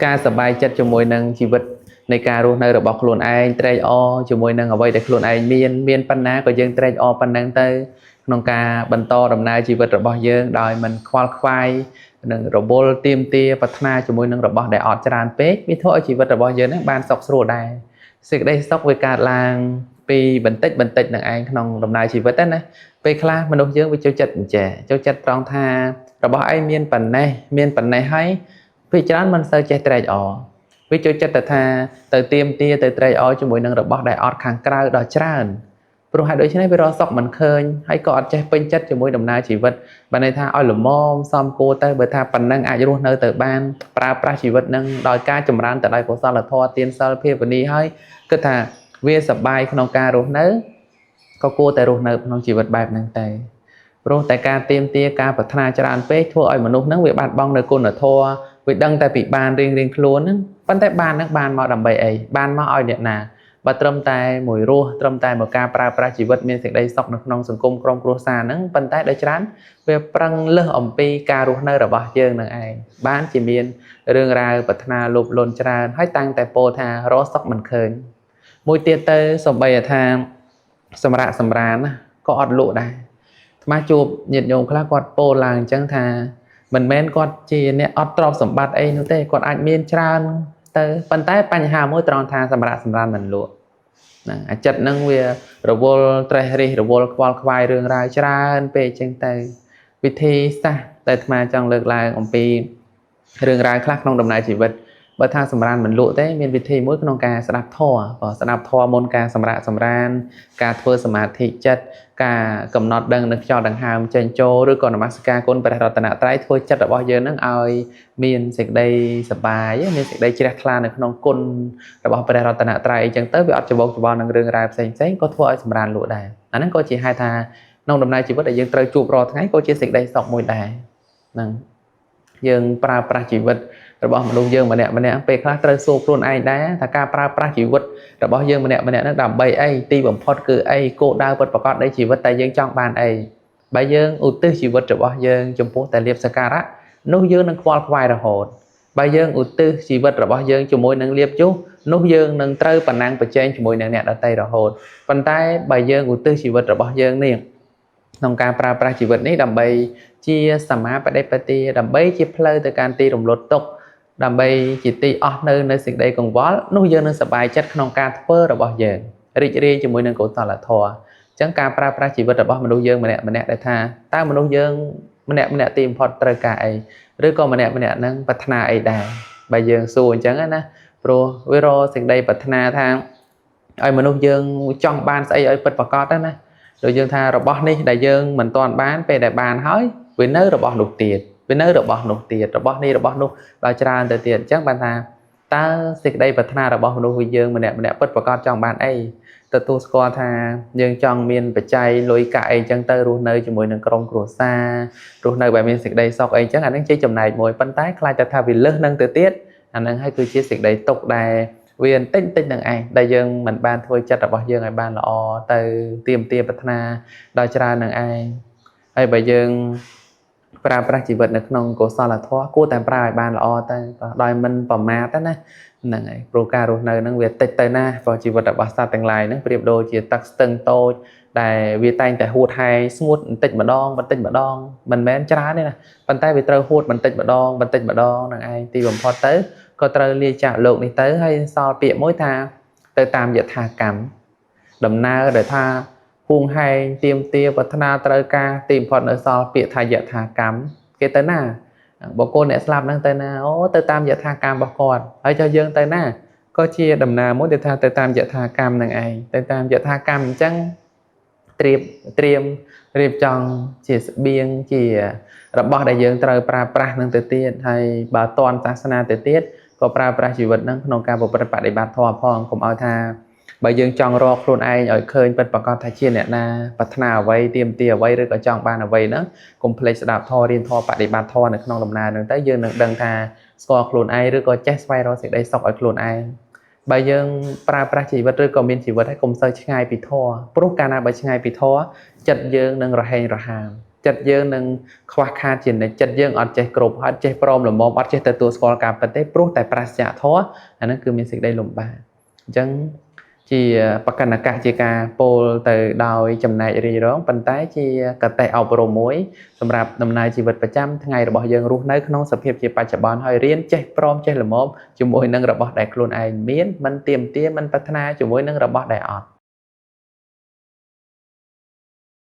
ការសប្បាយចិត្តជាមួយនឹងជីវិតនៃការរស់នៅរបស់ខ្លួនឯងត្រេកអរជាមួយនឹងអ្វីដែលខ្លួនឯងមានប៉ុណ្ណាក៏យើងត្រេកអរប៉ុណ្ណឹងទៅក្នុងការបន្តដំណើរជីវិតរបស់យើងដោយមិនខ្វល់ខ្វាយនឹងរវល់ទាមទារប្រាថ្នាជាមួយនឹងរបស់ដែលអត់ច្រើនពេកវាធ្វើឲ្យជីវិតរបស់យើងហ្នឹងបានសុខស្រួលដែរសេចក្តីសុខវាកើតឡើងពីបន្តិចនឹងឯងក្នុងដំណើរជីវិតណាពេលខ្លះមនុស្សយើងវាចូលចិត្តអញ្ចេះចូលចិត្តត្រង់ថារបស់ឯងមានប៉ុណ្ណេះហើយវាច្រើនមិនសូវចេះត្រេកអរវាចូលចិត្តតែថាទៅទៀមទាទៅត្រេកអរជាមួយនឹងរបស់ដែលអត់ខាងក្រៅដល់ច្រើនព្រោះហេតុដូច្នេះវារកសុខមិនឃើញហើយក៏អត់ចេះពេញចិត្តជាមួយដំណើរជីវិតបានន័យថាឲ្យល្មមសមគួរទៅបើថាប៉ុណ្ណឹងអាចរស់នៅទៅបានប្រើប្រាស់ជីវិតនឹងដោយការចម្រើនទៅដោយកុសលធម៌ទានសិលភាវនាហើយគិតថាវាសប្បាយក្នុងការរស់នៅក៏គួរតែរស់នៅក្នុងជីវិតបែបហ្នឹងតែព្រោះតែការទៀមទាការប្រាថ្នាច្រើនពេកធ្វើឲ្យមនុស្សហ្នឹងវាបាត់បង់នៅគុណធម៌វាដឹងតែពីបានរៀងខ្លួនហ្នឹងប៉ុន្តែបានហ្នឹងបានមកដើម្បីអីបានមកឲ្យអ្នកណាបើត្រឹមតែមួយរស់ត្រឹមតែមកការប្រើប្រាស់ជីវិតមានសេចក្តីសុខនៅក្នុងសង្គមក្រុមគ្រួសារហ្នឹងប៉ុន្តែដោយច្រើនវាប្រឹងលើសអំពីការរស់នៅរបស់យើងនឹងឯងបានជាមានរឿងរ៉ាវប្រាថ្នាលោភលន់ច្រើនហើយតាំងតែពោលថារកសុខមិនឃើញមួយទៀតទៅសំបីថាសម្រាប់សម្រានណាក៏អត់លក់ដែរថ្មជួបញាតិញោមខ្លះគាត់ពោលឡើងអញ្ចឹងថាមិនមែនគាត់ជាអ្នកអត់ទ្រព្យសម្បត្តិអីនោះទេគាត់អាចមានច្រើនទៅប៉ុន្តែបញ្ហាមួយត្រង់ថាសម្រាប់សម្រានមិនលក់ហ្នឹងអាចិត្តហ្នឹងវារវល់ត្រេះរិះរវល់ខ្វល់ខ្វាយរឿងរ៉ាវច្រើនពេកអញ្ចឹងទៅវិធីសាស្ត្រតែអាត្មាចង់លើកឡើងអំពីរឿងរ៉ាវខ្លះក្នុងដំណើរជីវិតបើថាសម្រានមិនលក់ទេមានវិធីមួយក្នុងការស្ដាប់ធម៌ក៏ស្ដាប់ធម៌មុនការសម្រានការធ្វើសមាធិចិត្តការកំណត់ដឹងនៅខ្យល់ដង្ហើមចេញចូលឬក៏នមស្ការគុណព្រះរតនត្រ័យធ្វើចិត្តរបស់យើងនឹងឲ្យមានសេចក្តីសប្បាយមានសេចក្តីជ្រះថ្លានៅក្នុងគុណរបស់ព្រះរតនត្រ័យអញ្ចឹងទៅវាអត់ច្បងច្បល់នឹងរឿងរ៉ាវផ្សេងក៏ធ្វើឲ្យសម្រានលក់ដែរអាហ្នឹងក៏ជាហេតុថាក្នុងដំណើរជីវិតដែលយើងត្រូវជួបរាល់ថ្ងៃក៏ជាសេចក្តីសុខមួយដែរហ្នឹងយើងប្រើប្រាស់ជីវិតរបស់មនុស្សយើងម្នាក់ពេលខ្លះត្រូវសួរខ្លួនឯងដែរថាការប្រើប្រាស់ជីវិតរបស់យើងម្នាក់ហ្នឹងដើម្បីអីទីបំផុតគឺអីគោលដៅពិតប្រាកដនៃជីវិតតែយើងចង់បានអីបើយើងឧទ្ទិសជីវិតរបស់យើងចំពោះតែលៀបសក្ការៈនោះយើងនឹងខ្វល់ខ្វាយរហូតបើយើងឧទ្ទិសជីវិតរបស់យើងជាមួយនឹងលៀបជុះនោះយើងនឹងត្រូវប្រណាំងប្រជែងជាមួយនឹងអ្នកដទៃរហូតប៉ុន្តែបើយើងឧទ្ទិសជីវិតរបស់យើងនេះក្នុងការប្រើប្រាស់ជីវិតនេះដើម្បីជាសម្មាបដិបទាដើម្បីជាផ្លូវទៅកាន់ទីរំលត់ទុក្ខដើម្បីជាទីអស់នៅសេចក្តីកង្វល់នោះយើងនឹងសប្បាយចិត្តក្នុងការធ្វើរបស់យើងរីករាយជាមួយនឹងកុសលធម៌អញ្ចឹងការប្រើប្រាស់ជីវិតរបស់មនុស្សយើងម្នាក់ដែលថាតើមនុស្សយើងម្នាក់ទីបំផុតត្រូវការអីឬក៏ម្នាក់ហ្នឹងប្រាថ្នាអីដែរបើយើងសួរអញ្ចឹងណាព្រោះវារកសេចក្តីប្រាថ្នាថាឲ្យមនុស្សយើងចង់បានស្អីឲ្យពិតប្រាកដណាដូចយើងថារបស់នេះដែលយើងមិនទាន់បានពេលដែលបានហើយវានៅរបស់នោះទៀតវានៅរបស់នោះទៀតរបស់នេះរបស់នោះដល់ច្រើនទៅទៀតអញ្ចឹងបានថាតើសេចក្តីប្រាថ្នារបស់មនុស្សយើងម្នាក់ពិតប្រាកដចង់បានអីទទួលស្គាល់ថាយើងចង់មានបច្ច័យលុយកាក់អីអញ្ចឹងទៅរស់នៅជាមួយនឹងក្រុមគ្រួសាររស់នៅបែបមានសេចក្តីសុខអីអញ្ចឹងអានឹងជាចំណែកមួយប៉ុន្តែខ្លាចតែថាវាលើសនឹងទៅទៀតអានឹងហើយគឺជាសេចក្តីទុក្ខដែលវាបន្តិចនឹងឯងដែលយើងមិនបានធ្វើចិត្តរបស់យើងឲ្យបានល្អទៅទៀមទាប្រាថ្នាដល់ច្រើននឹងឯងហើយបើយើងប្រើប្រាស់ជីវិតនៅក្នុងកុសលធម៌គួរតែប្រើឲ្យបានល្អទៅដោយមិនប្រមាទណាហ្នឹងហើយព្រោះការរស់នៅហ្នឹងវាតិចទៅណាព្រោះជីវិតរបស់សត្វទាំងឡាយហ្នឹងប្រៀបដូចជាទឹកស្ទឹងតូចដែលវាតែងតែហួតហែងស្ងួតបន្តិចម្ដងមិនមែនច្រើនទេណាប៉ុន្តែវាត្រូវហួតបន្តិចម្ដងហ្នឹងឯងទីបំផុតទៅក៏ត្រូវលាចាកលោកនេះទៅហើយសល់ពាក្យមួយថាទៅតាមយថាកម្មដំណើរដែលថាហួងហែងទៀមទាប្រាថ្នាត្រូវការទីបំផុតនៅសល់ពាក្យថាយថាកម្មគេទៅណាបុគ្គលអ្នកស្លាប់ហ្នឹងទៅណាអូទៅតាមយថាកម្មរបស់គាត់ហើយចុះយើងទៅណាក៏ជាដំណើរមួយដែលថាទៅតាមយថាកម្មហ្នឹងឯងទៅតាមយថាកម្មអញ្ចឹងត្រៀមរៀបចំជាស្បៀងជារបស់ដែលយើងត្រូវប្រើប្រាស់នឹងទៅទៀតហើយបើតន់សាសនាទៅទៀតក៏ប្រើប្រាស់ជីវិតហ្នឹងក្នុងការប្រព្រឹត្តបដិបត្តិធម៌ផងកុំឲ្យថាបើយើងចង់រកខ្លួនឯងឲ្យឃើញពិតប្រាកដថាជាអ្នកណាប្រាថ្នាអ្វីទាមទារអ្វីឬក៏ចង់បានអ្វីហ្នឹងកុំភ្លេចស្ដាប់ធម៌រៀនធម៌បដិបត្តិធម៌នៅក្នុងដំណើរហ្នឹងទៅយើងនឹងដឹងថាស្គាល់ខ្លួនឯងឬក៏ចេះស្វែងរកសេចក្តីសុខឲ្យខ្លួនឯងបើយើងប្រើប្រាស់ជីវិតឬក៏មានជីវិតឲ្យកុំសូវឆ្ងាយពីធម៌ព្រោះកាលណាបើឆ្ងាយពីធម៌ចិត្តយើងនឹងរហែងរហាម ចិត្តយើងនឹងខ្វះខាតជានិច្ចចិត្តយើងអត់ចេះគ្រប់អត់ចេះព្រមល្មមអត់ចេះទទួលស្គាល់ការពិតទេព្រោះតែប្រាសចាកធម៌អាហ្នឹងគឺមានសេចក្តីលំបាកអញ្ចឹងជាបកណ្ណកៈជាការពោលទៅដោយចំណែករីរងប៉ុន្តែជាកតេអប់រំមួយសម្រាប់ដំណើរជីវិតប្រចាំថ្ងៃរបស់យើងរស់នៅក្នុងសភាពជាបច្ចុប្បន្នហើយរៀនចេះព្រមចេះល្មមជាមួយនឹងរបស់ដែលខ្លួនឯងមានមិនទៀមទាមិនប្រាថ្នាជាមួយនឹងរបស់ដែលអត់